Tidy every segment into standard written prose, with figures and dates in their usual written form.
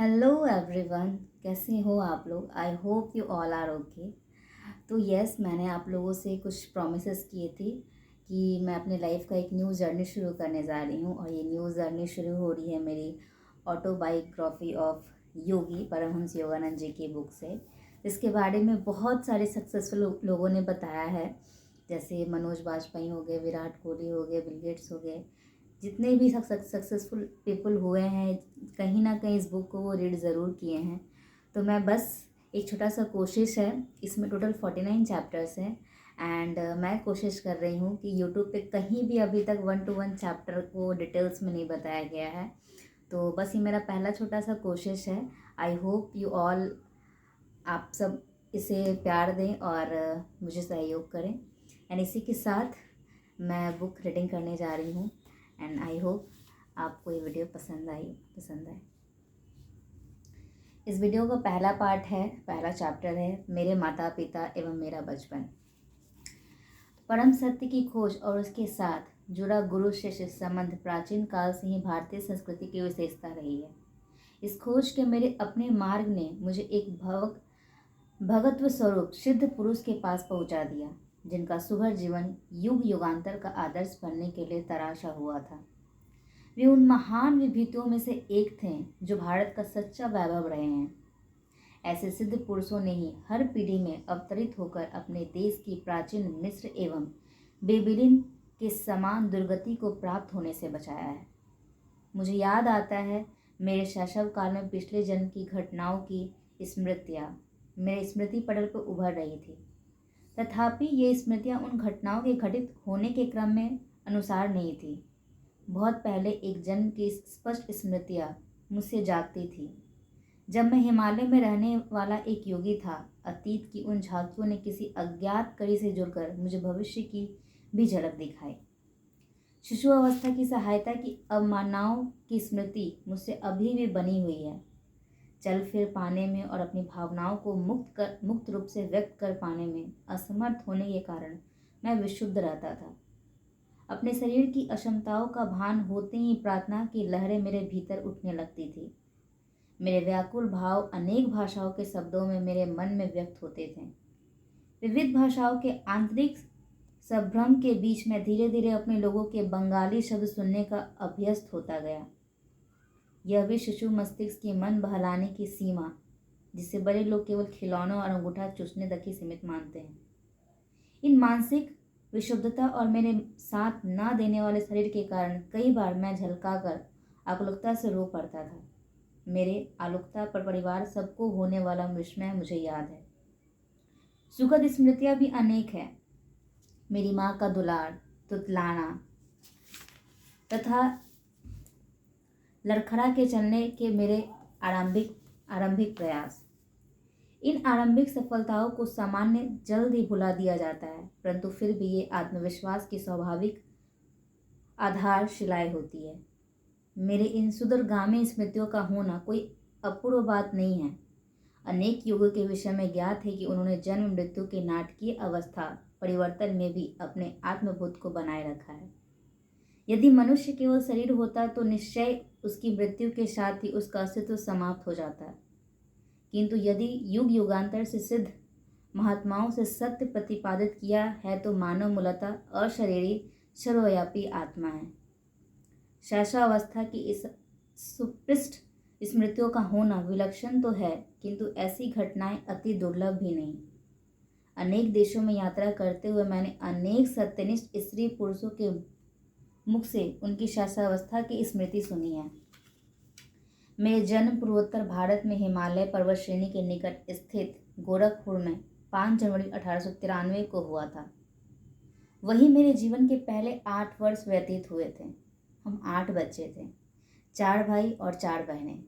Hello everyone, कैसे हो आप लोग। I hope you all are okay. तो यस, मैंने आप लोगों से कुछ प्रोमिस किए थे कि मैं अपने लाइफ का एक न्यू जर्नी शुरू करने जा रही हूँ, और ये न्यू जर्नी शुरू हो रही है मेरी ऑटोबायोग्राफी ऑफ योगी परमहंस योगानंद जी की बुक से। इसके बारे में बहुत सारे सक्सेसफुल लोगों ने बताया है, जैसे मनोज बाजपेयी हो गए, विराट कोहली हो गए, बिल गेट्स हो गए। जितने भी सक्सेसफुल पीपल हुए हैं, कहीं ना कहीं इस बुक को वो रीड ज़रूर किए हैं। तो मैं बस एक छोटा सा कोशिश है, इसमें टोटल 49 चैप्टर्स हैं। एंड मैं कोशिश कर रही हूँ कि यूट्यूब पे कहीं भी अभी तक 1 to 1 चैप्टर को डिटेल्स में नहीं बताया गया है। तो बस ये मेरा पहला छोटा सा कोशिश है। आई होप यू ऑल, आप सब इसे प्यार दें और मुझे सहयोग करें। एंड इसी के साथ मैं बुक रीडिंग करने जा रही हूँ। एंड आई होप आपको ये वीडियो पसंद आए। इस वीडियो का पहला पार्ट है, पहला चैप्टर है मेरे माता पिता एवं मेरा बचपन। परम सत्य की खोज और उसके साथ जुड़ा गुरु शिष्य संबंध प्राचीन काल से ही भारतीय संस्कृति की विशेषता रही है। इस खोज के मेरे अपने मार्ग ने मुझे एक भगत्व स्वरूप सिद्ध पुरुष के पास पहुंचा दिया, जिनका सुघर जीवन युग युगांतर का आदर्श बनने के लिए तराशा हुआ था। वे उन महान विभूतियों में से एक थे जो भारत का सच्चा वैभव रहे हैं। ऐसे सिद्ध पुरुषों ने ही हर पीढ़ी में अवतरित होकर अपने देश की प्राचीन मिस्र एवं बेबीलोन के समान दुर्गति को प्राप्त होने से बचाया है। मुझे याद आता है, मेरे शैशव काल में पिछले जन्म की घटनाओं की स्मृतियाँ मेरे स्मृति पटल पर उभर रही थी। तथापि ये स्मृतियाँ उन घटनाओं के घटित होने के क्रम में अनुसार नहीं थी। बहुत पहले एक जन्म की स्पष्ट स्मृतियाँ मुझसे जागती थी, जब मैं हिमालय में रहने वाला एक योगी था। अतीत की उन झांकियों ने किसी अज्ञात कड़ी से जुड़कर मुझे भविष्य की भी झलक दिखाई। शिशु अवस्था की सहायता की अवमाननाओं की स्मृति मुझसे अभी भी बनी हुई है। चल फिर पाने में और अपनी भावनाओं को मुक्त रूप से व्यक्त कर पाने में असमर्थ होने के कारण मैं विक्षुब्ध रहता था। अपने शरीर की अक्षमताओं का भान होते ही प्रार्थना की लहरें मेरे भीतर उठने लगती थी। मेरे व्याकुल भाव अनेक भाषाओं के शब्दों में मेरे मन में व्यक्त होते थे। विविध भाषाओं के आंतरिक संभ्रम के बीच में धीरे धीरे अपने लोगों के बंगाली शब्द सुनने का अभ्यस्त होता गया। यह भी शिशु मस्तिष्क की मन बहलाने की सीमा, जिसे बड़े लोग केवल खिलौनों और अंगूठा चूसने तक ही सीमित मानते हैं। इन मानसिक विशुद्धता और मेरे साथ ना देने वाले शरीर के कारण कई बार मैं झलकाकर आकुलता से रो पड़ता था। मेरे आलुकता पर परिवार सबको होने वाला विस्मय मुझे याद है। सुखद स्मृतियां भी अनेक हैं। मेरी माँ का दुलार, तुतलाना तथा लड़खड़ा के चलने के मेरे आरंभिक प्रयास। इन आरंभिक सफलताओं को सामान्य जल्द ही भुला दिया जाता है, परंतु फिर भी ये आत्मविश्वास की स्वाभाविक आधारशिलाएं होती है। मेरे इन सुदूरगामी स्मृतियों का होना कोई अपूर्व बात नहीं है। अनेक युगों के विषय में ज्ञात है कि उन्होंने जन्म मृत्यु के नाटकीय अवस्था परिवर्तन में भी अपने आत्मबोध को बनाए रखा है। यदि मनुष्य केवल शरीर होता तो निश्चय उसकी मृत्यु के साथ ही उसका अस्तित्व समाप्त हो जाता है। किंतु यदि युग युगांतर से सिद्ध महात्माओं से सत्य प्रतिपादित किया है तो मानव मूलतः अशरीरी सर्वव्यापी आत्मा है। शैशवावस्था की इस सुपृष्ठ स्मृतियों का होना विलक्षण तो है, किंतु ऐसी घटनाएं अति दुर्लभ भी नहीं। अनेक देशों में यात्रा करते हुए मैंने अनेक सत्यनिष्ठ स्त्री पुरुषों के मुख से उनकी शैशवावस्था की स्मृति सुनी है। मेरे जन्म पूर्वोत्तर भारत में हिमालय पर्वत श्रेणी के निकट स्थित गोरखपुर में 5 जनवरी 1893 को हुआ था। वही मेरे जीवन के पहले 8 वर्ष व्यतीत हुए थे। हम 8 बच्चे थे, 4 भाई और 4 बहनें।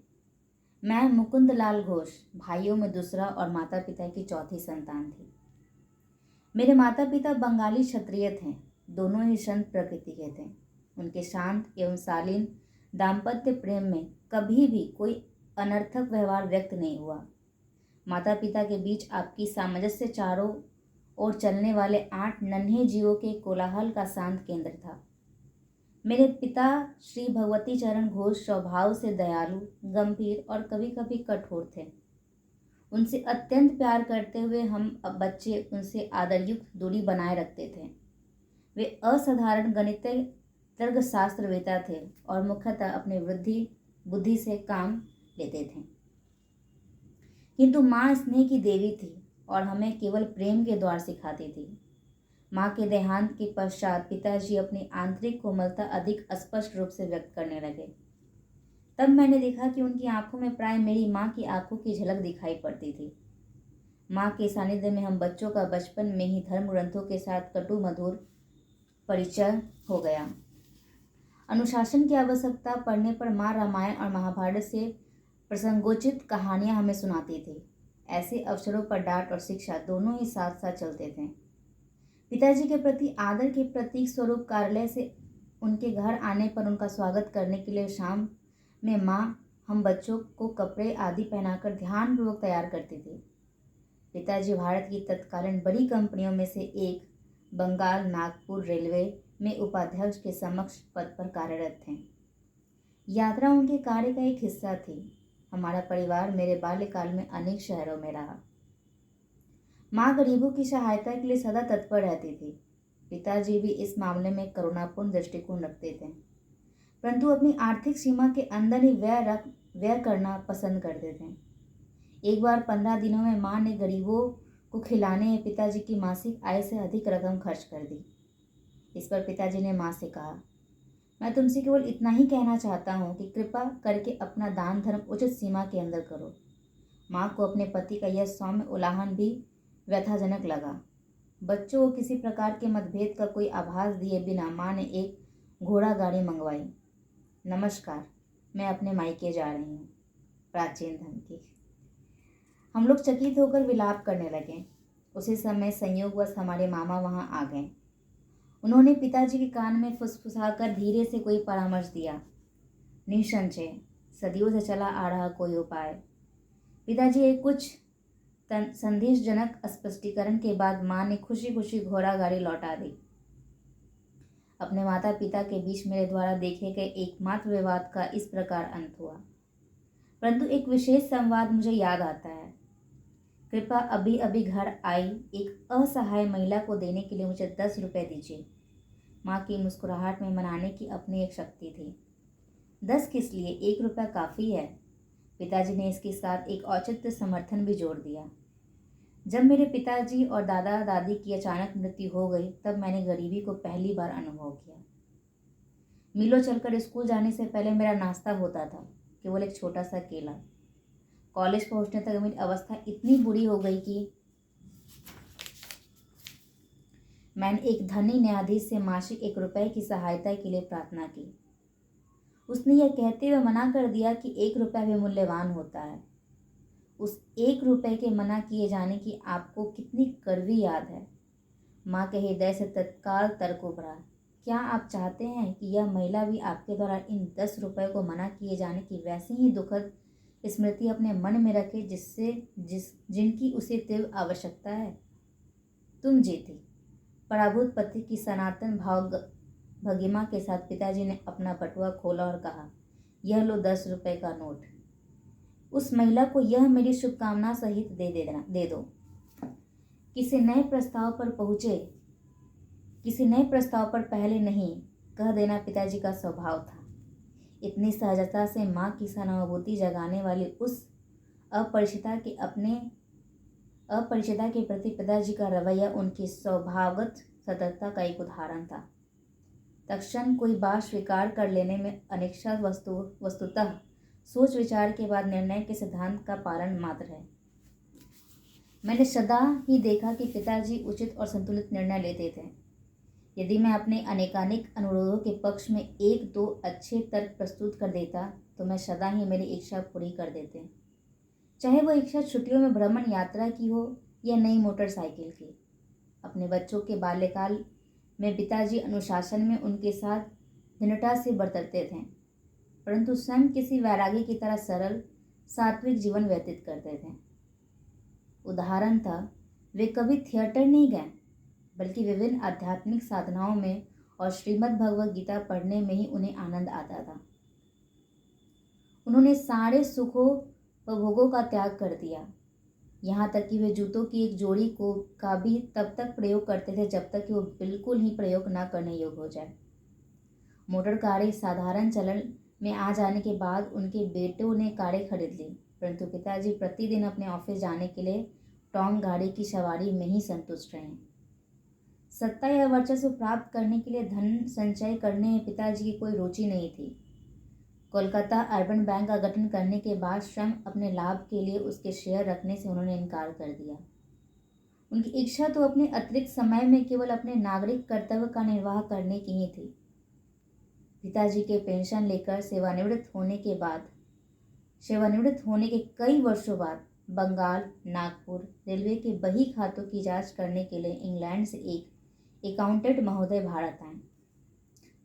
मैं मुकुंद लाल घोष, भाइयों में दूसरा और माता पिता की चौथी संतान थी। मेरे माता पिता बंगाली क्षत्रिय थे, दोनों ही संत प्रकृति के थे। उनके शांत एवं शालीन दाम्पत्य प्रेम में कभी भी कोई अनर्थक व्यवहार व्यक्त नहीं हुआ। माता पिता के बीच आपकी सामंजस्य चारों ओर चलने वाले 8 नन्हे जीवों के कोलाहल का शांत केंद्र था। मेरे पिता श्री भगवती चरण घोष स्वभाव से दयालु, गंभीर और कभी कभी कठोर थे। उनसे अत्यंत प्यार करते हुए हम अब बच्चे उनसे आदरयुक्त दूरी बनाए रखते थे। वे असाधारण गणितीय तर्कशास्त्रवेत्ता थे और मुख्यतः अपनी बुद्धि से काम लेते थे। किंतु माँ स्नेह की देवी थी और हमें केवल प्रेम के द्वार सिखाती थी। माँ के देहांत के पश्चात पिताजी अपनी आंतरिक कोमलता अधिक स्पष्ट रूप से व्यक्त करने लगे। तब मैंने देखा कि उनकी आंखों में प्राय मेरी माँ की आंखों की झलक दिखाई पड़ती थी। माँ के सानिध्य में हम बच्चों का बचपन में ही धर्म ग्रंथों के साथ कटु मधुर परिचय हो गया। अनुशासन की आवश्यकता पड़ने पर माँ रामायण और महाभारत से प्रसंगोचित कहानियां हमें सुनाती थी। ऐसे अवसरों पर डांट और शिक्षा दोनों ही साथ साथ चलते थे। पिताजी के प्रति आदर के प्रतीक स्वरूप कार्यालय से उनके घर आने पर उनका स्वागत करने के लिए शाम में माँ हम बच्चों को कपड़े आदि पहनाकर ध्यानपूर्वक तैयार करती थी। पिताजी भारत की तत्कालीन बड़ी कंपनियों में से एक बंगाल नागपुर रेलवे में उपाध्यक्ष के समक्ष पद पर कार्यरत थे। यात्रा उनके कार्य का एक हिस्सा थी। हमारा परिवार मेरे बाल्यकाल में अनेक शहरों में रहा। माँ गरीबों की सहायता के लिए सदा तत्पर रहती थी। पिताजी भी इस मामले में करुणापूर्ण दृष्टिकोण रखते थे, परंतु अपनी आर्थिक सीमा के अंदर ही व्यय करना पसंद करते थे। एक बार 15 दिनों में माँ ने गरीबों को खिलाने में पिताजी की मासिक आय से अधिक रकम खर्च कर दी। इस पर पिताजी ने माँ से कहा, मैं तुमसे केवल इतना ही कहना चाहता हूँ कि कृपा करके अपना दान धर्म उचित सीमा के अंदर करो। माँ को अपने पति का यह सौम्य उल्लाहन भी व्यथाजनक लगा। बच्चों को किसी प्रकार के मतभेद का कोई आभास दिए बिना माँ ने एक घोड़ा गाड़ी मंगवाई। नमस्कार, मैं अपने मायके जा रही हूँ। प्राचीन धन की। हम लोग चकित होकर विलाप करने लगे। उसी समय संयोगवश हमारे मामा वहाँ आ गए। उन्होंने पिताजी के कान में फुसफुसाकर धीरे से कोई परामर्श दिया। निसंशय सदियों से चला आ रहा कोई उपाय। पिताजी एक कुछ संदेशजनक स्पष्टीकरण के बाद माँ ने खुशी खुशी घोड़ा गाड़ी लौटा दी। अपने माता पिता के बीच मेरे द्वारा देखे गए एकमात्र विवाद का इस प्रकार अंत हुआ। परंतु एक विशेष संवाद मुझे याद आता है। कृपया अभी अभी घर आई एक असहाय महिला को देने के लिए मुझे 10 रुपये दीजिए। माँ की मुस्कुराहट में मनाने की अपनी एक शक्ति थी। 10 किस लिए, 1 रुपया काफ़ी है। पिताजी ने इसके साथ एक औचित्य समर्थन भी जोड़ दिया। जब मेरे पिताजी और दादा दादी की अचानक मृत्यु हो गई तब मैंने गरीबी को पहली बार अनुभव किया। मीलों चलकर स्कूल जाने से पहले मेरा नाश्ता होता था, केवल एक छोटा सा केला। कॉलेज पहुंचने तक मेरी अवस्था इतनी बुरी हो गई कि मैंने एक धनी न्यायाधीश से मासिक 1 रुपये की सहायता के लिए प्रार्थना की। उसने यह कहते हुए मना कर दिया कि 1 रुपया भी मूल्यवान होता है। उस 1 रुपये के मना किए जाने की आपको कितनी कड़वी याद है। माँ के हृदय से तत्काल तर्क उभरा। क्या आप चाहते हैं कि यह महिला भी आपके द्वारा इन 10 रुपये को मना किए जाने की वैसी ही दुखद स्मृति अपने मन में रखे जिनकी उसे तीव्र आवश्यकता है? तुम जीती। पराभूत पति की सनातन भगिमा के साथ पिताजी ने अपना बटुआ खोला और कहा, यह लो 10 रुपये का नोट। उस महिला को यह मेरी शुभकामना सहित दे दो। किसी नए प्रस्ताव पर पहले नहीं कह देना पिताजी का स्वभाव था। इतनी सहजता से माँ की सहानुभूति जगाने वाली उस अपरिचिता के प्रति पिताजी का रवैया उनकी स्वभावगत सतर्कता का एक उदाहरण था। तत्क्षण कोई बात स्वीकार कर लेने में अनिच्छा वस्तुतः सोच विचार के बाद निर्णय के सिद्धांत का पालन मात्र है। मैंने सदा ही देखा कि पिताजी उचित और संतुलित निर्णय लेते थे। यदि मैं अपने अनेकानेक अनुरोधों के पक्ष में 1-2 अच्छे तर्क प्रस्तुत कर देता तो मैं सदा ही मेरी इच्छा पूरी कर देते, चाहे वह इच्छा छुट्टियों में भ्रमण यात्रा की हो या नई मोटरसाइकिल की। अपने बच्चों के बाल्यकाल में पिताजी अनुशासन में उनके साथ दृढ़ता से बरतते थे, परंतु स्वयं किसी वैरागी की तरह सरल सात्विक जीवन व्यतीत करते थे। उदाहरण था, वे कभी थिएटर नहीं गए, बल्कि विभिन्न आध्यात्मिक साधनाओं में और श्रीमद् भगवद गीता पढ़ने में ही उन्हें आनंद आता था। उन्होंने सारे सुखों व भोगों का त्याग कर दिया, यहाँ तक कि वे जूतों की एक जोड़ी का भी तब तक प्रयोग करते थे जब तक कि वो बिल्कुल ही प्रयोग न करने योग्य हो जाए। मोटर कारें साधारण चलन में आ जाने के बाद उनके बेटों ने कारें खरीद ली, परंतु पिताजी प्रतिदिन अपने ऑफिस जाने के लिए टॉम गाड़ी की सवारी में ही संतुष्ट रहे। सत्ता या वर्चस्व प्राप्त करने के लिए धन संचय करने में पिताजी की कोई रुचि नहीं थी। कोलकाता अर्बन बैंक का गठन करने के बाद स्वयं अपने लाभ के लिए उसके शेयर रखने से उन्होंने इनकार कर दिया। उनकी इच्छा तो अपने अतिरिक्त समय में केवल अपने नागरिक कर्तव्य का निर्वाह करने की ही थी। पिताजी के पेंशन लेकर सेवानिवृत्त होने के कई वर्षों बाद बंगाल, नागपुर रेलवे के बही खातों की जांच करने के लिए इंग्लैंड से एक अकाउंटेंट महोदय भारत आए।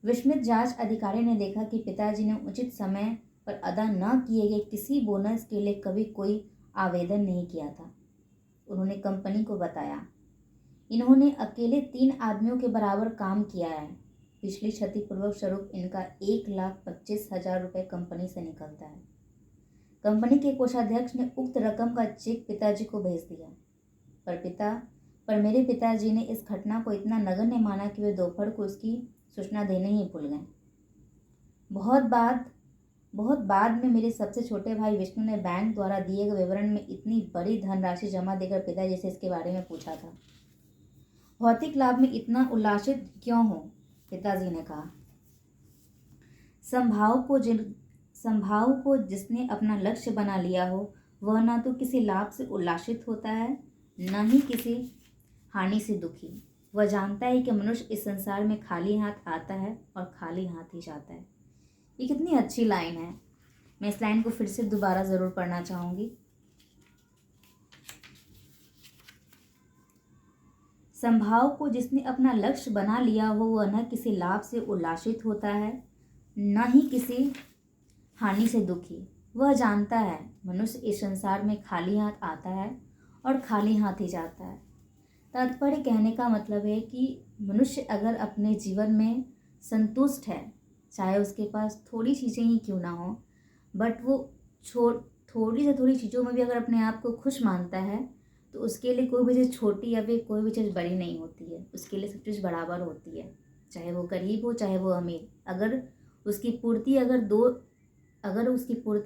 विस्मित जांच अधिकारी ने देखा कि पिताजी ने उचित समय पर अदा न किए गए किसी बोनस के लिए कभी कोई आवेदन नहीं किया था। उन्होंने कंपनी को बताया, इन्होंने अकेले 3 आदमियों के बराबर काम किया है। पिछली क्षतिपूर्वक स्वरूप इनका 1,25,000 रुपये कंपनी से निकलता है। कंपनी के कोषाध्यक्ष ने उक्त रकम का चेक पिताजी को भेज दिया, पर मेरे पिताजी ने इस घटना को इतना नगण्य माना कि वे दोपहर को उसकी सूचना देने ही भूल गए। बहुत बाद में मेरे सबसे छोटे भाई विष्णु ने बैंक द्वारा दिए गए विवरण में इतनी बड़ी धनराशि जमा देकर पिताजी से इसके बारे में पूछा था। भौतिक लाभ में इतना उल्लासित क्यों हो? पिताजी ने कहा, संभाव को जिसने अपना लक्ष्य बना लिया हो वह न तो किसी लाभ से उल्लासित होता है न ही किसी हानि से दुखी। वह जानता है कि मनुष्य इस संसार में खाली हाथ आता है और खाली हाथ ही जाता है। ये कितनी अच्छी लाइन है। मैं इस लाइन को फिर से दोबारा ज़रूर पढ़ना चाहूँगी। संभाव को जिसने अपना लक्ष्य बना लिया हो वह न किसी लाभ से उल्लासित होता है न ही किसी हानि से दुखी। वह जानता है मनुष्य इस संसार में खाली हाथ आता है और खाली हाथ ही जाता है। तात्पर्य कहने का मतलब है कि मनुष्य अगर अपने जीवन में संतुष्ट है, चाहे उसके पास थोड़ी चीज़ें ही क्यों ना हो, बट वो थोड़ी से थोड़ी चीज़ों में भी अगर अपने आप को खुश मानता है तो उसके लिए कोई भी चीज़ छोटी या फिर कोई भी चीज़ बड़ी नहीं होती है। उसके लिए सब चीज़ बराबर होती है, चाहे वो गरीब हो चाहे वो अमीर। अगर उसकी पूर्ति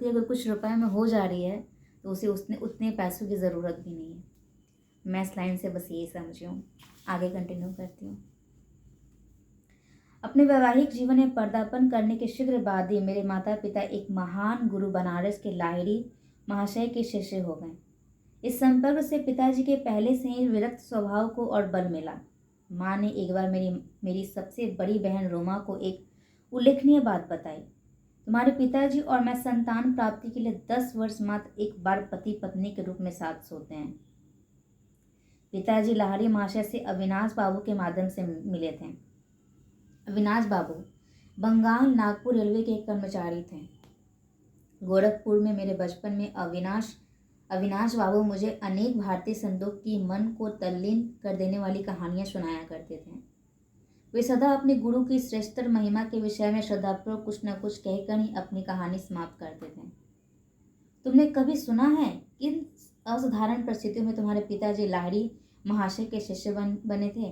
अगर कुछ रुपए में हो जा रही है तो उसे उतने पैसों की ज़रूरत भी नहीं है। मैं इस लाइन से बस यही समझी हूँ। आगे कंटिन्यू करती हूँ। अपने वैवाहिक जीवन में पदार्पण करने के शीघ्र बाद ही मेरे माता पिता एक महान गुरु बनारस के लाहिड़ी महाशय के शिष्य हो गए। इस संपर्क से पिताजी के पहले से ही विरक्त स्वभाव को और बल मिला। माँ ने एक बार मेरी सबसे बड़ी बहन रोमा को एक उल्लेखनीय बात बताई, तुम्हारे पिताजी और मैं संतान प्राप्ति के लिए 10 वर्ष मात्र एक बार पति पत्नी के रूप में साथ सोते हैं। पिताजी लाहिड़ी महाशय से अविनाश बाबू के माध्यम से मिले थे। अविनाश बाबू बंगाल नागपुर रेलवे के एक कर्मचारी थे। गोरखपुर में मेरे बचपन में अविनाश बाबू मुझे अनेक भारतीय संतों की मन को तल्लीन कर देने वाली कहानियां सुनाया करते थे। वे सदा अपने गुरु की श्रेष्ठतर महिमा के विषय में श्रद्धापूर्वक कुछ न कुछ कहकर ही अपनी कहानी समाप्त करते थे। तुमने कभी सुना है किन असाधारण परिस्थितियों में तुम्हारे पिताजी लाहिड़ी महाशय के शिष्य बने थे?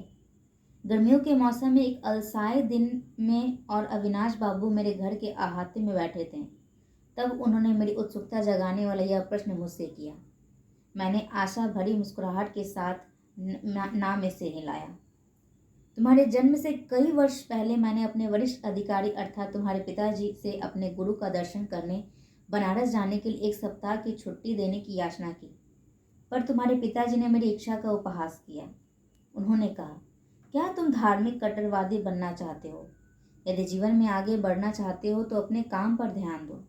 गर्मियों के मौसम में एक अलसाए दिन में और अविनाश बाबू मेरे घर के अहाते में बैठे थे। तब उन्होंने मेरी उत्सुकता जगाने वाला यह प्रश्न मुझसे किया। मैंने आशा भरी मुस्कुराहट के साथ नाम से हिलाया। तुम्हारे जन्म से कई वर्ष पहले मैंने अपने वरिष्ठ अधिकारी अर्थात तुम्हारे पिताजी से अपने गुरु का दर्शन करने बनारस जाने के लिए 1 सप्ताह की छुट्टी देने की याचना की, पर तुम्हारे पिताजी ने मेरी इच्छा का उपहास किया। उन्होंने कहा, क्या तुम धार्मिक कट्टरवादी बनना चाहते हो? यदि जीवन में आगे बढ़ना चाहते हो तो अपने काम पर ध्यान दो।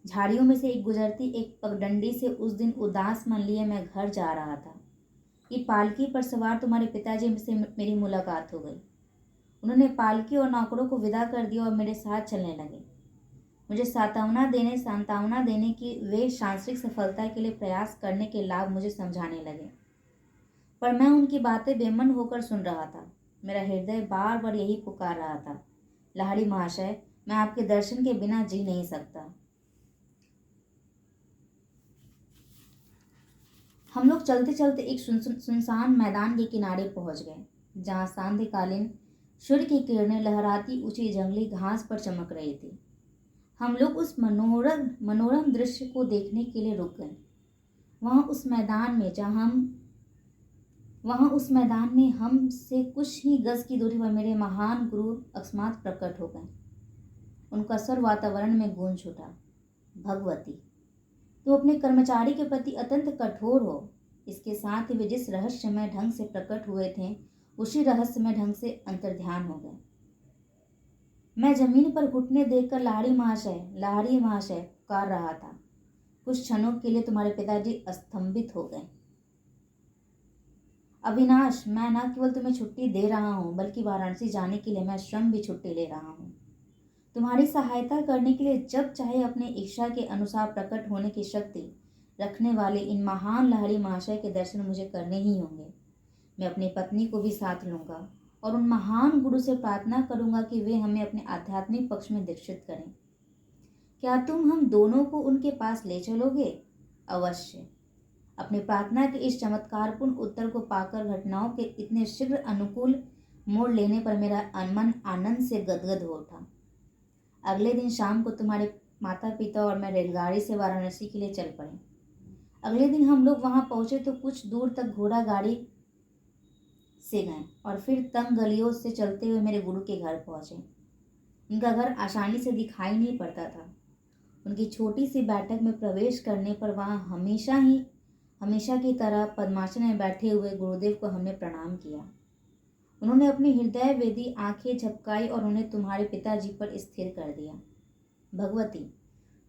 झाड़ियों में से एक गुजरती एक पगडंडी से उस दिन उदास मन लिए मैं घर जा रहा था कि पालकी पर सवार तुम्हारे पिताजी से मेरी मुलाकात हो गई। उन्होंने पालकी और नौकरों को विदा कर दिया और मेरे साथ चलने लगे। मुझे सांत्वना देने की वे सांसारिक सफलता के लिए प्रयास करने के लाभ मुझे समझाने लगे, पर मैं उनकी बातें बेमन होकर सुन रहा था। मेरा हृदय बार बार यही पुकार रहा था, लाहिड़ी महाशय, मैं आपके दर्शन के बिना जी नहीं सकता। हम लोग चलते चलते एक सुनसान मैदान के किनारे पहुंच गए, जहां सांध्यकालीन सूर्य की किरणें लहराती ऊंची जंगली घास पर चमक रही थी। हम लोग उस मनोरम मनोरम दृश्य को देखने के लिए रुक गए। वहां उस मैदान में हमसे कुछ ही गज की दूरी पर मेरे महान गुरु अकस्मात प्रकट हो गए। उनका स्वर वातावरण में गूंज उठा, भगवती, तुम अपने कर्मचारी के प्रति अत्यंत कठोर हो। इसके साथ ही वे जिस रहस्यमय ढंग से प्रकट हुए थे, उसी रहस्यमय ढंग से अंतर्ध्यान हो गए। मैं जमीन पर घुटने देखकर लाहिड़ी महाशय पुकार रहा था। कुछ क्षणों के लिए तुम्हारे पिताजी स्तंभित हो गए। अविनाश, मैं न केवल तुम्हें छुट्टी दे रहा हूँ, बल्कि वाराणसी जाने के लिए मैं स्वयं भी छुट्टी ले रहा हूँ। तुम्हारी सहायता करने के लिए जब चाहे अपने इच्छा के अनुसार प्रकट होने की शक्ति रखने वाले इन महान लाहिड़ी महाशय के दर्शन मुझे करने ही होंगे। मैं अपनी पत्नी को भी साथ लूंगा और उन महान गुरु से प्रार्थना करूंगा कि वे हमें अपने आध्यात्मिक पक्ष में दीक्षित करें। क्या तुम हम दोनों को उनके पास ले चलोगे? अवश्य। अपनी प्रार्थना के इस चमत्कारपूर्ण उत्तर को पाकर घटनाओं के इतने शीघ्र अनुकूल मोड़ लेने पर मेरा मन आनंद से गदगद हो उठा। अगले दिन शाम को तुम्हारे माता पिता और मैं रेलगाड़ी से वाराणसी के लिए चल पड़े। अगले दिन हम लोग वहां पहुंचे तो कुछ दूर तक घोड़ा गाड़ी से गए और फिर तंग गलियों से चलते हुए मेरे गुरु के घर पहुंचे। उनका घर आसानी से दिखाई नहीं पड़ता था। उनकी छोटी सी बैठक में प्रवेश करने पर वहां हमेशा की तरह पद्मासन में बैठे हुए गुरुदेव को हमने प्रणाम किया। उन्होंने अपनी हृदय वेदी आंखें झपकाई और उन्हें तुम्हारे पिताजी पर स्थिर कर दिया। भगवती,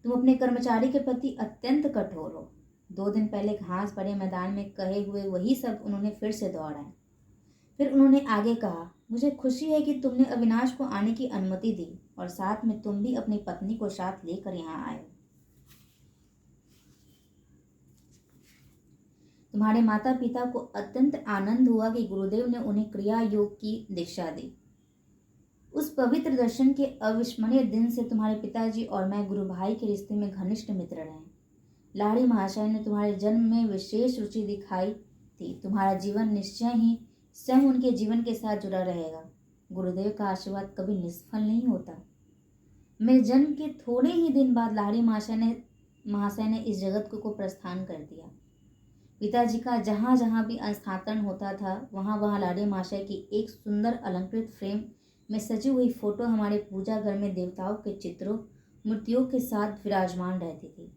तुम अपने कर्मचारी के प्रति अत्यंत कठोर हो। 2 दिन पहले घास भरे मैदान में कहे हुए वही शब्द उन्होंने फिर से दोहराए। फिर उन्होंने आगे कहा, मुझे खुशी है कि तुमने अविनाश को आने की अनुमति दी और साथ में तुम भी अपनी पत्नी को साथ लेकर यहाँ आए। तुम्हारे माता पिता को अत्यंत आनंद हुआ कि गुरुदेव ने उन्हें क्रिया योग की दीक्षा दी। उस पवित्र दर्शन के अविस्मरणीय दिन से तुम्हारे पिताजी और मैं गुरु भाई के रिश्ते में घनिष्ठ मित्र रहे। लाहिड़ी महाशय ने तुम्हारे जन्म में विशेष रुचि दिखाई थी। तुम्हारा जीवन निश्चय ही स्वयं उनके जीवन के साथ जुड़ा रहेगा। गुरुदेव का आशीर्वाद कभी निष्फल नहीं होता। मेरे जन्म के थोड़े ही दिन बाद लाहिड़ी महाशय ने इस जगत को प्रस्थान कर दिया। पिताजी का जहाँ जहाँ भी स्थानांतरण होता था, वहाँ वहाँ लाहिड़ी महाशय की एक सुंदर अलंकृत फ्रेम में सजी हुई फोटो हमारे पूजा घर में देवताओं के चित्रों मूर्तियों के साथ विराजमान रहती थी।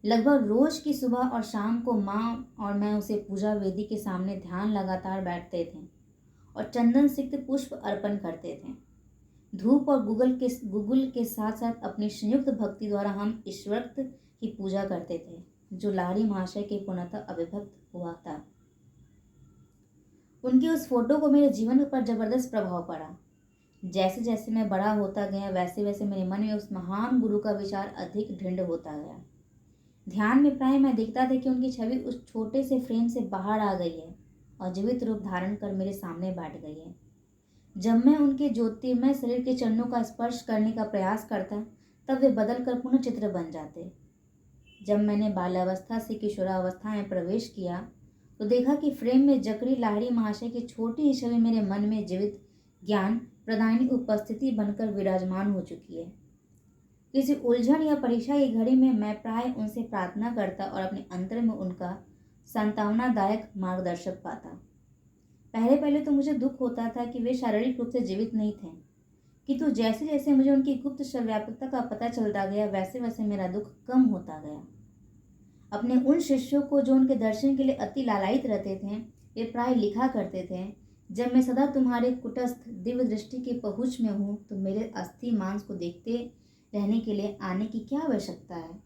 लगभग रोज की सुबह और शाम को माँ और मैं उसे पूजा वेदी के सामने ध्यान लगातार बैठते थे और चंदन सिक्त पुष्प अर्पण करते थे। धूप और गुगुल के साथ साथ अपनी संयुक्त भक्ति द्वारा हम ईश्वर की पूजा करते थे, जो लाहिड़ी महाशय के पूर्णतः अभिभक्त हुआ था। उनकी उस फोटो को मेरे जीवन पर जबरदस्त प्रभाव पड़ा। जैसे जैसे मैं बड़ा होता गया, वैसे वैसे मेरे मन में उस महान गुरु का विचार अधिक दृढ़ होता गया। ध्यान में प्राय मैं देखता था कि उनकी छवि उस छोटे से फ्रेम से बाहर आ गई है और जीवित रूप धारण कर मेरे सामने बैठ गई है। जब मैं उनके ज्योतिर्मय शरीर के चरणों का स्पर्श करने का प्रयास करता, तब वे बदल कर पुनः चित्र बन जाते। जब मैंने बाल्यावस्था से किशोरावस्था में प्रवेश किया तो देखा कि फ्रेम में जकड़ी लाहिड़ी महाशय की छोटी ही छवि मेरे मन में जीवित ज्ञान प्रदायनी उपस्थिति बनकर विराजमान हो चुकी है। किसी उलझन या परीक्षा की घड़ी में मैं प्राय उनसे प्रार्थना करता और अपने अंतर में उनका सांत्वनादायक मार्गदर्शक पाता। पहले पहले तो मुझे दुख होता था कि वे शारीरिक रूप से जीवित नहीं थे, किंतु जैसे जैसे मुझे उनकी गुप्त सर्वव्यापकता का पता चलता गया, वैसे वैसे मेरा दुख कम होता गया। अपने उन शिष्यों को जो उनके दर्शन के लिए अति लालायित रहते थे, वे प्राय लिखा करते थे, जब मैं सदा तुम्हारे कुटस्थ दिव्य दृष्टि की पहुँच में हूँ तो मेरे अस्थि मांस को देखते रहने के लिए आने की क्या आवश्यकता है।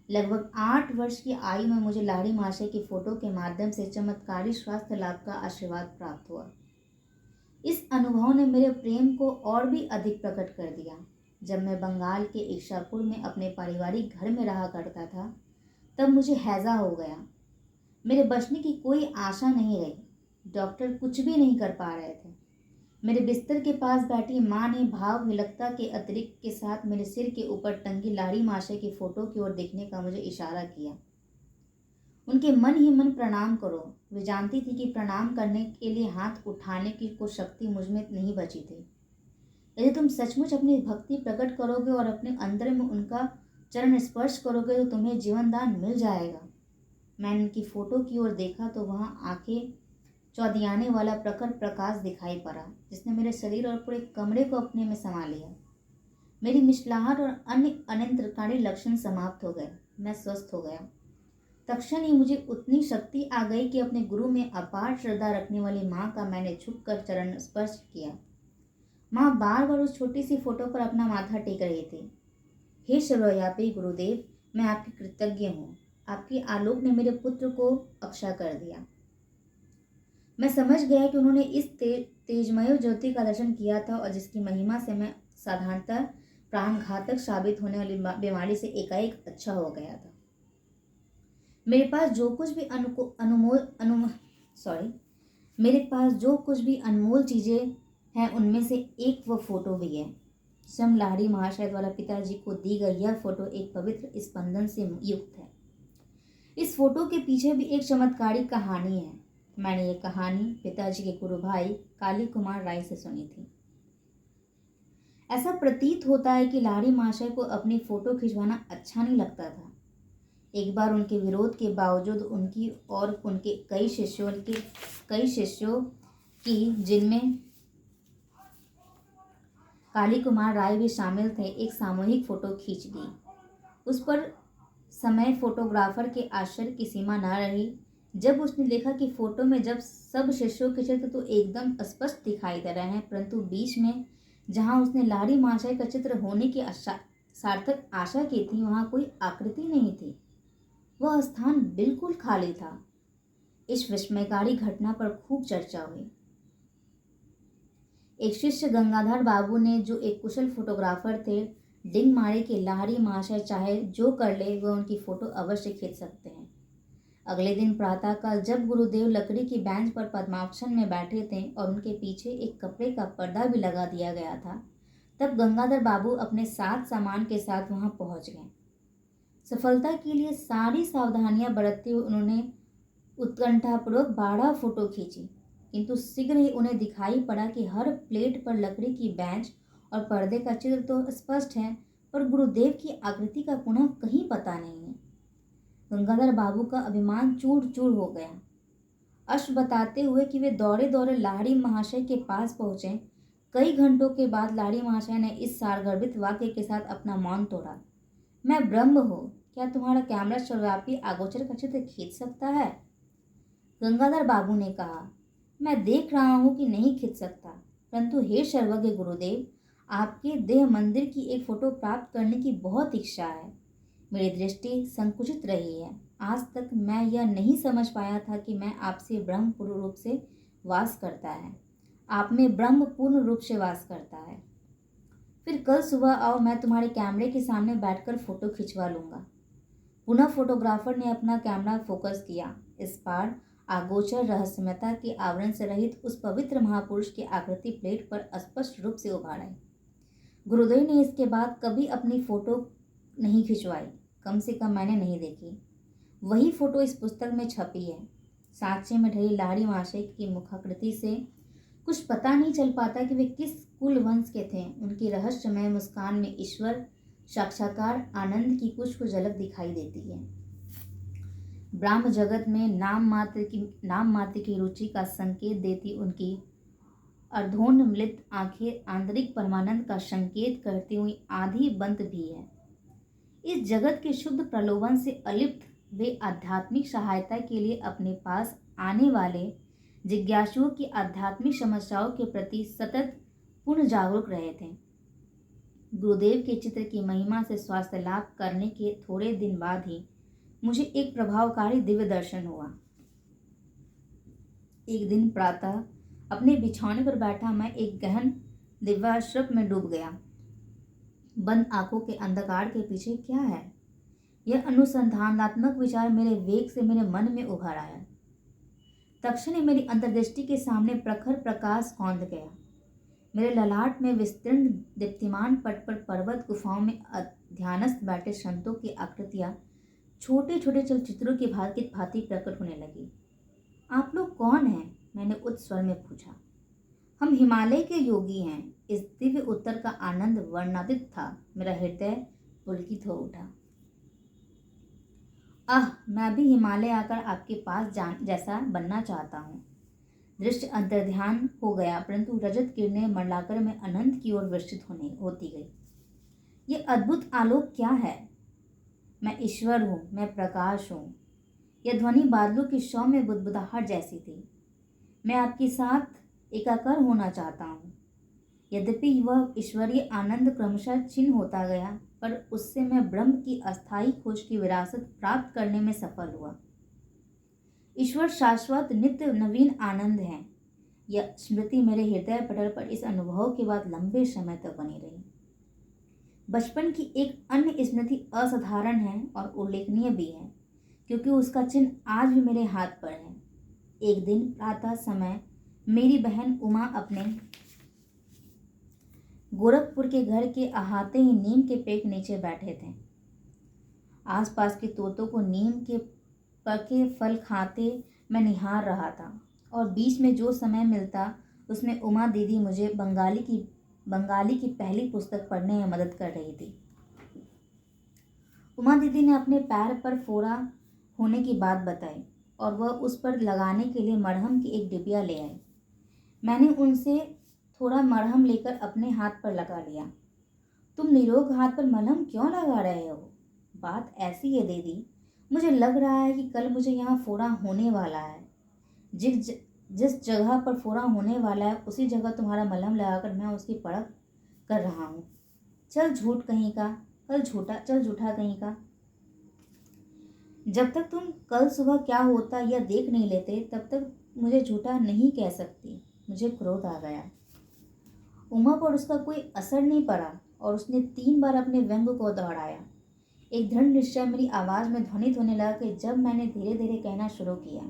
लगभग 8 वर्ष की आयु में मुझे लाहिड़ी महाशय की फोटो के माध्यम से चमत्कारी स्वास्थ्य लाभ का आशीर्वाद प्राप्त हुआ। इस अनुभव ने मेरे प्रेम को और भी अधिक प्रकट कर दिया। जब मैं बंगाल के इच्छापुर में अपने पारिवारिक घर में रहा करता था, तब मुझे हैजा हो गया। मेरे बचने की कोई आशा नहीं रही। डॉक्टर कुछ भी नहीं कर पा रहे थे। मेरे बिस्तर के पास बैठी माँ ने भाव विलकता के अतिरिक्त के साथ मेरे सिर के ऊपर टंगी लाड़ी माशे की फोटो की ओर देखने का मुझे इशारा किया। उनके मन ही मन प्रणाम करो। वे जानती थी कि प्रणाम करने के लिए हाथ उठाने की कोई शक्ति मुझ में नहीं बची थी। यदि तुम सचमुच अपनी भक्ति प्रकट करोगे और अपने अंदर में उनका चरण स्पर्श करोगे तो तुम्हें जीवन दान मिल जाएगा। मैंने उनकी फोटो की ओर देखा तो वहां आंखें चौधियाने वाला प्रखर प्रकाश दिखाई पड़ा, जिसने मेरे शरीर और पूरे कमरे को अपने में समा लिया। मेरी मिचलाहट और अन्य अनियंत्रणकारी लक्षण समाप्त हो गए। मैं स्वस्थ हो गया। तत्क्षण ही मुझे उतनी शक्ति आ गई कि अपने गुरु में अपार श्रद्धा रखने वाली माँ का मैंने झुककर चरण स्पर्श किया। माँ बार बार उस छोटी सी फोटो पर अपना माथा टेक रही थी। हे सर्वव्यापी गुरुदेव, मैं आपकी कृतज्ञ हूँ। आपके आलोक ने मेरे पुत्र को अक्षय कर दिया। मैं समझ गया कि उन्होंने इस तेजमय ज्योति का दर्शन किया था और जिसकी महिमा से मैं साधारणतः प्राणघातक साबित होने वाली बीमारी से एकाएक अच्छा हो गया था। मेरे पास जो कुछ भी अनमोल चीजें हैं उनमें से एक वह फोटो भी है। स्वयं लाहिड़ी महाशय द्वारा पिताजी को दी गई यह फोटो एक पवित्र स्पंदन से युक्त है। इस फोटो के पीछे भी एक चमत्कारिक कहानी है। मैंने ये कहानी पिताजी के गुरु भाई काली कुमार राय से सुनी थी। ऐसा प्रतीत होता है कि लाहिड़ी महाशय को अपनी फोटो खिंचवाना अच्छा नहीं लगता था। एक बार उनके विरोध के बावजूद उनकी और उनके कई शिष्यों की, जिनमें काली कुमार राय भी शामिल थे, एक सामूहिक फोटो खींच दी। उस पर समय फोटोग्राफर के आश्चर्य की सीमा न रही जब उसने देखा कि फोटो में जब सब शिष्यों के चित्र तो एकदम स्पष्ट दिखाई दे रहे हैं, परंतु बीच में जहां उसने लाहिड़ी महाशय का चित्र होने की सार्थक आशा की थी, वहां कोई आकृति नहीं थी। वह स्थान बिल्कुल खाली था। इस विस्मयकारी घटना पर खूब चर्चा हुई। एक शिष्य गंगाधर बाबू ने, जो एक कुशल फोटोग्राफर थे, डिंग मारे कि लाहिड़ी महाशय चाहे जो कर ले वह उनकी फोटो अवश्य खींच सकते हैं। अगले दिन प्रातःकाल जब गुरुदेव लकड़ी की बेंच पर पद्मासन में बैठे थे और उनके पीछे एक कपड़े का पर्दा भी लगा दिया गया था, तब गंगाधर बाबू अपने साथ सामान के साथ वहां पहुंच गए। सफलता के लिए सारी सावधानियां बरतते हुए उन्होंने उत्कंठापूर्वक 12 फोटो खींची, किंतु शीघ्र ही उन्हें दिखाई पड़ा कि हर प्लेट पर लकड़ी की बेंच और पर्दे का चित्र तो स्पष्ट है, पर गुरुदेव की आकृति का पुनः कहीं पता नहीं है। गंगाधर बाबू का अभिमान चूर चूर हो गया। अश्व बताते हुए कि वे दौड़े दौड़े लाहिड़ी महाशय के पास पहुंचे। कई घंटों के बाद लाहिड़ी महाशय ने इस सारगर्भित वाक्य के साथ अपना मौन तोड़ा। मैं ब्रह्म हूँ, क्या तुम्हारा कैमरा सर्वव्यापी अगोचर का चित्र खींच सकता है? गंगाधर बाबू ने कहा, मैं देख रहा हूँ कि नहीं खींच सकता, परंतु हे सर्वज्ञ गुरुदेव, आपके देह मंदिर की एक फोटो प्राप्त करने की बहुत इच्छा है। मेरी दृष्टि संकुचित रही है। आज तक मैं यह नहीं समझ पाया था कि मैं आपसे ब्रह्म पूर्ण रूप से वास करता है, आप में ब्रह्म पूर्ण रूप से वास करता है। फिर कल सुबह आओ, मैं तुम्हारे कैमरे के सामने बैठकर फोटो खिंचवा लूंगा। पुनः फोटोग्राफर ने अपना कैमरा फोकस किया। इस बार आगोचर रहस्यमयता के आवरण से रहित उस पवित्र महापुरुष की आकृति प्लेट पर स्पष्ट रूप से उभार आई। गुरुदेव ने इसके बाद कभी अपनी फोटो नहीं खिंचवाई, कम से कम मैंने नहीं देखी। वही फोटो इस पुस्तक में छपी है। सांचे में ढली लाहिड़ी महाशय की मुखाकृति से कुछ पता नहीं चल पाता कि वे किस कुल वंश के थे। उनकी रहस्यमय मुस्कान में ईश्वर साक्षात्कार आनंद की कुछ झलक दिखाई देती है। ब्रह्म जगत में नाम मात्र की रुचि का संकेत देती उनकी अर्धोन्मिलित आंखें आंतरिक परमानंद का संकेत करती हुई आधी बंद भी है। इस जगत के शुद्ध प्रलोभन से अलिप्त वे आध्यात्मिक सहायता के लिए अपने पास आने वाले जिज्ञासुओं की आध्यात्मिक समस्याओं के प्रति सतत पूर्ण जागरूक रहे थे। गुरुदेव के चित्र की महिमा से स्वास्थ्य लाभ करने के थोड़े दिन बाद ही मुझे एक प्रभावकारी दिव्य दर्शन हुआ। एक दिन प्रातः अपने बिछौने पर बैठा मैं एक गहन दिव्याश्रम में डूब गया। बंद आंखों के अंधकार के पीछे क्या है, यह अनुसंधानात्मक विचार मेरे वेग से मेरे मन में उभर आया। तक्षण ही मेरी अंतर्दृष्टि के सामने प्रखर प्रकाश कौंध गया। मेरे ललाट में विस्तीर्ण दीप्तिमान पट पर पर्वत गुफाओं में ध्यानस्थ बैठे संतों की आकृतियां छोटे छोटे चलचित्रों की भांति प्रकट होने लगी। आप लोग कौन हैं? मैंने उच्च स्वर में पूछा। हम हिमालय के योगी हैं। इस दिव्य उत्तर का आनंद वर्णनातीत था। मेरा हृदय पुलकित हो उठा। मैं भी हिमालय आकर आपके पास जैसा बनना चाहता हूँ। दृश्य अंतर्ध्यान हो गया, परंतु रजत किरणें मंडलाकर में अनंत की ओर वर्षित होती गई। ये अद्भुत आलोक क्या है? मैं ईश्वर हूँ, मैं प्रकाश हूँ। यह ध्वनि बादलों की सौम्य बुदबुदाहट जैसी थी। मैं आपके साथ एकाकार होना चाहता हूँ। यद्यपि वह ईश्वरीय आनंद क्रमशः क्षीण होता गया, पर उससे मैं ब्रह्म की अस्थायी खोज की विरासत प्राप्त करने में सफल हुआ। ईश्वर शाश्वत नित्य नवीन आनंद है। यह स्मृति मेरे हृदय पटल पर इस अनुभव के बाद लंबे समय तक बनी रही। बचपन की एक अन्य स्मृति असाधारण है और उल्लेखनीय भी है, क्योंकि उसका चिन्ह आज भी मेरे हाथ पर है। एक दिन प्रातः समय मेरी बहन उमा अपने गोरखपुर के घर के अहाते ही नीम के पेड़ के नीचे बैठे थे। आसपास के तोतों को नीम के पके फल खाते मैं निहार रहा था, और बीच में जो समय मिलता उसमें उमा दीदी मुझे बंगाली की पहली पुस्तक पढ़ने में मदद कर रही थी। उमा दीदी ने अपने पैर पर फोड़ा होने की बात बताई और वह उस पर लगाने के लिए मरहम की एक डिबिया ले आई। मैंने उनसे थोड़ा मरहम लेकर अपने हाथ पर लगा लिया। तुम निरोग हाथ पर मलहम क्यों लगा रहे हो? बात ऐसी है दीदी, मुझे लग रहा है कि कल मुझे यहाँ फोड़ा होने वाला है। जिस जगह पर फोड़ा होने वाला है उसी जगह तुम्हारा मलहम लगाकर मैं उसकी परख कर रहा हूँ। चल झूठा कहीं का। जब तक तुम कल सुबह क्या होता यह देख नहीं लेते तब तक मुझे झूठा नहीं कह सकती। मुझे क्रोध आ गया। उमा पर उसका कोई असर नहीं पड़ा और उसने 3 बार अपने व्यंग को दोहराया। एक दृढ़ निश्चय मेरी आवाज़ में ध्वनित होने लगा कि जब मैंने धीरे धीरे कहना शुरू किया,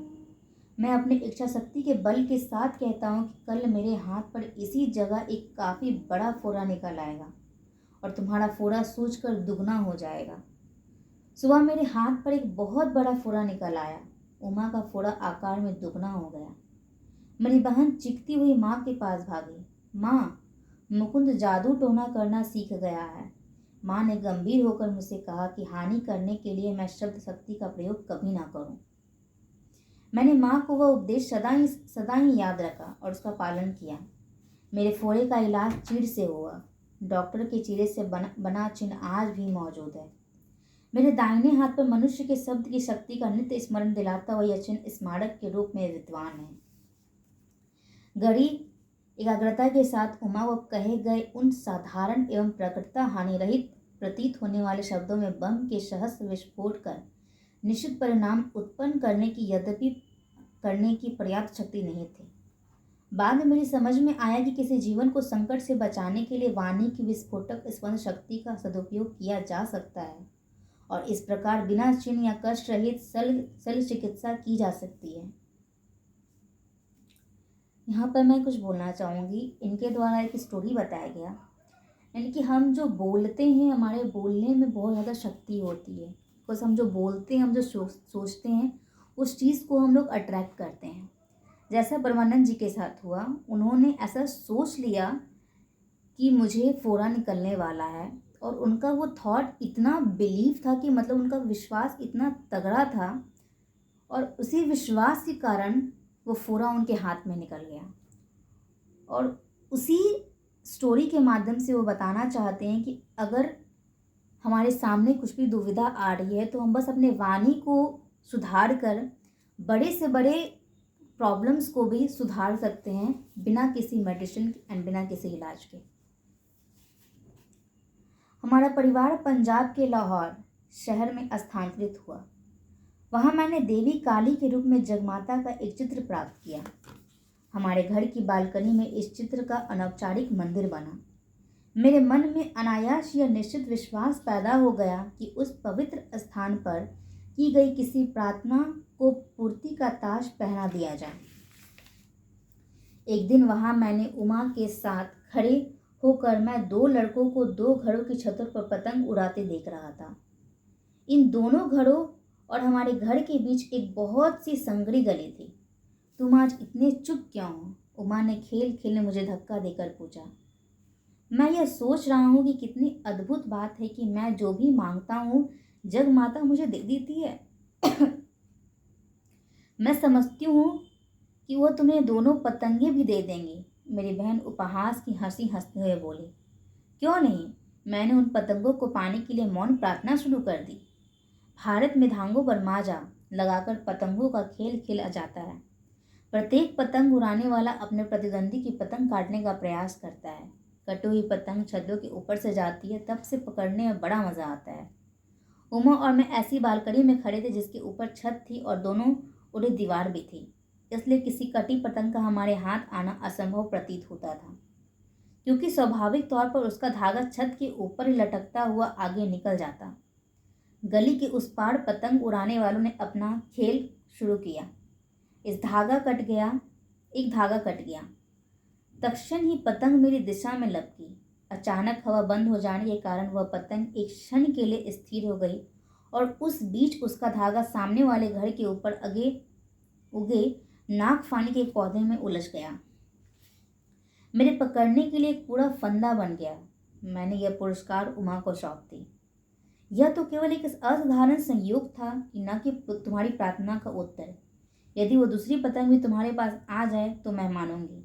मैं अपनी इच्छा शक्ति के बल के साथ कहता हूँ कि कल मेरे हाथ पर इसी जगह एक काफ़ी बड़ा फोड़ा निकल आएगा और तुम्हारा फोड़ा सूझकर दुगना हो जाएगा। सुबह मेरे हाथ पर एक बहुत बड़ा फोड़ा निकल आया। उमा का फोड़ा आकार में दुगना हो गया। मेरी बहन चीखती हुई माँ के पास भागी। माँ, मुकुंद जादू टोना करना सीख गया है। माँ ने गंभीर होकर मुझसे कहा कि हानि करने के लिए मैं शब्द शक्ति का प्रयोग कभी ना करूं। मैंने माँ को वह उपदेश सदा ही याद रखा और उसका पालन किया। मेरे फोड़े का इलाज चीड़ से हुआ। डॉक्टर के चीरे से बना चिन्ह आज भी मौजूद है। मेरे दाहिने हाथ पर मनुष्य के शब्द की शक्ति का नित्य स्मरण दिलाता हुआ यह चिन्ह स्मारक के रूप में विद्वान है। गड़ी एकाग्रता के साथ उमा व कहे गए उन साधारण एवं प्रकृता हानि रहित प्रतीत होने वाले शब्दों में बम के सहस्त्र विस्फोट कर निश्चित परिणाम उत्पन्न करने की पर्याप्त शक्ति नहीं थी। बाद में मेरी समझ में आया कि किसी जीवन को संकट से बचाने के लिए वाणी की विस्फोटक स्पंद शक्ति का सदुपयोग किया जा सकता है और इस प्रकार बिना चिन्ह या कष्ट रहित शल्य चिकित्सा की जा सकती है। यहाँ पर मैं कुछ बोलना चाहूँगी। इनके द्वारा एक स्टोरी बताया गया, यानी कि हम जो बोलते हैं हमारे बोलने में बहुत ज़्यादा शक्ति होती है। बिकॉज हम जो बोलते हैं, हम जो सोचते हैं, उस चीज़ को हम लोग अट्रैक्ट करते हैं। जैसा परमानंद जी के साथ हुआ, उन्होंने ऐसा सोच लिया कि मुझे फोड़ा निकलने वाला है और उनका वो थॉट इतना बिलीव था कि मतलब उनका विश्वास इतना तगड़ा था और उसी विश्वास के कारण वो फोड़ा उनके हाथ में निकल गया। और उसी स्टोरी के माध्यम से वो बताना चाहते हैं कि अगर हमारे सामने कुछ भी दुविधा आ रही है तो हम बस अपने वाणी को सुधार कर बड़े से बड़े प्रॉब्लम्स को भी सुधार सकते हैं बिना किसी मेडिसिन एंड बिना किसी इलाज के। हमारा परिवार पंजाब के लाहौर शहर में स्थानांतरित हुआ। वहाँ मैंने देवी काली के रूप में जगमाता का एक चित्र प्राप्त किया। हमारे घर की बालकनी में इस चित्र का अनौपचारिक मंदिर बना। मेरे मन में अनायास यह निश्चित विश्वास पैदा हो गया कि उस पवित्र स्थान पर की गई किसी प्रार्थना को पूर्ति का ताज पहना दिया जाए। एक दिन वहां मैंने उमा के साथ खड़े होकर मैं 2 लड़कों को 2 घरों की छतों पर पतंग उड़ाते देख रहा था। इन दोनों घरों और हमारे घर के बीच एक बहुत सी संगड़ी गली थी। तुम आज इतने चुप क्यों हो? उमा ने खेल खेल में मुझे धक्का देकर पूछा। मैं यह सोच रहा हूँ कि कितनी अद्भुत बात है कि मैं जो भी मांगता हूँ जग माता मुझे दे देती है। मैं समझती हूँ कि वो तुम्हें दोनों पतंगे भी दे देंगी। मेरी बहन उपहास की हंसी हंसते हुए बोली। क्यों नहीं, मैंने उन पतंगों को पाने के लिए मौन प्रार्थना शुरू कर दी। भारत में धांगों पर माजा लगाकर पतंगों का खेल खेला जाता है। प्रत्येक पतंग उड़ाने वाला अपने प्रतिद्वंदी की पतंग काटने का प्रयास करता है। कटी हुई पतंग छतों के ऊपर से जाती है, तब से पकड़ने में बड़ा मजा आता है। उमा और मैं ऐसी बालकनी में खड़े थे जिसके ऊपर छत थी और दोनों उड़े दीवार भी थी, इसलिए किसी कटी पतंग का हमारे हाथ आना असंभव प्रतीत होता था, क्योंकि स्वाभाविक तौर पर उसका धागा छत के ऊपर ही लटकता हुआ आगे निकल जाता। गली के उस पार पतंग उड़ाने वालों ने अपना खेल शुरू किया। एक धागा कट गया। तत्क्षण ही पतंग मेरी दिशा में लपकी। अचानक हवा बंद हो जाने के कारण वह पतंग एक क्षण के लिए स्थिर हो गई और उस बीच उसका धागा सामने वाले घर के ऊपर उगे नागफनी के पौधे में उलझ गया। मेरे पकड़ने के लिए एक पूरा फंदा बन गया। मैंने यह पुरस्कार उमा को सौंप दी। यह तो केवल एक असाधारण संयोग था कि न कि तुम्हारी प्रार्थना का उत्तर। यदि वो दूसरी पतंग भी तुम्हारे पास आ जाए तो मैं मानूंगी।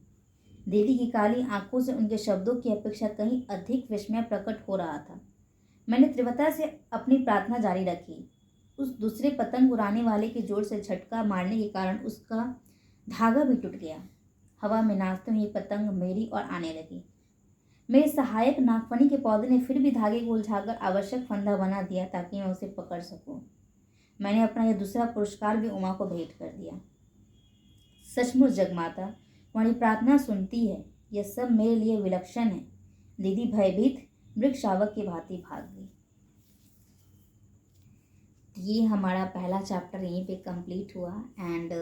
दीदी की काली आंखों से उनके शब्दों की अपेक्षा कहीं अधिक विस्मय प्रकट हो रहा था। मैंने तीव्रता से अपनी प्रार्थना जारी रखी। उस दूसरे पतंग उड़ाने वाले के जोर से झटका मारने के कारण उसका धागा भी टूट गया। हवा में नाचते हुए पतंग मेरी ओर आने लगी। मेरे सहायक नागफनी के पौधे ने फिर भी धागे को उलझाकर आवश्यक फंदा बना दिया ताकि मैं उसे पकड़ सकूं। मैंने अपना यह दूसरा पुरस्कार भी उमा को भेंट कर दिया। सचमुच जगमाता तुम्हारी प्रार्थना सुनती है। यह सब मेरे लिए विलक्षण है। दीदी भयभीत मृग शावक की भांति भाग गई। ये हमारा पहला चैप्टर यहीं पे कंप्लीट हुआ। एंड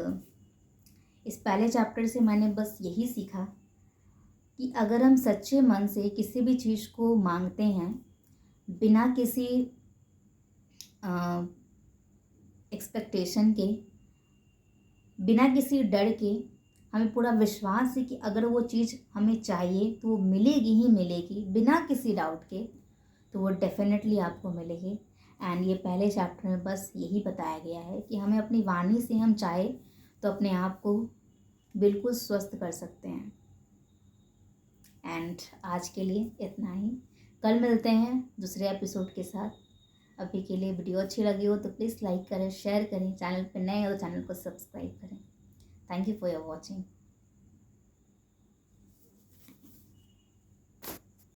इस पहले चैप्टर से मैंने बस यही सीखा कि अगर हम सच्चे मन से किसी भी चीज़ को मांगते हैं, बिना किसी एक्सपेक्टेशन के, बिना किसी डर के, हमें पूरा विश्वास है कि अगर वो चीज़ हमें चाहिए तो वो मिलेगी ही मिलेगी, बिना किसी डाउट के, तो वो डेफिनेटली आपको मिलेगी। एंड ये पहले चैप्टर में बस यही बताया गया है कि हमें अपनी वाणी से हम चाहे तो अपने आप को बिल्कुल स्वस्थ कर सकते हैं। एंड आज के लिए इतना ही। कल मिलते हैं दूसरे एपिसोड के साथ। अभी के लिए वीडियो अच्छी लगी हो तो प्लीज़ लाइक करें, शेयर करें, चैनल पर नए हो तो चैनल को सब्सक्राइब करें। Thank you for your watching.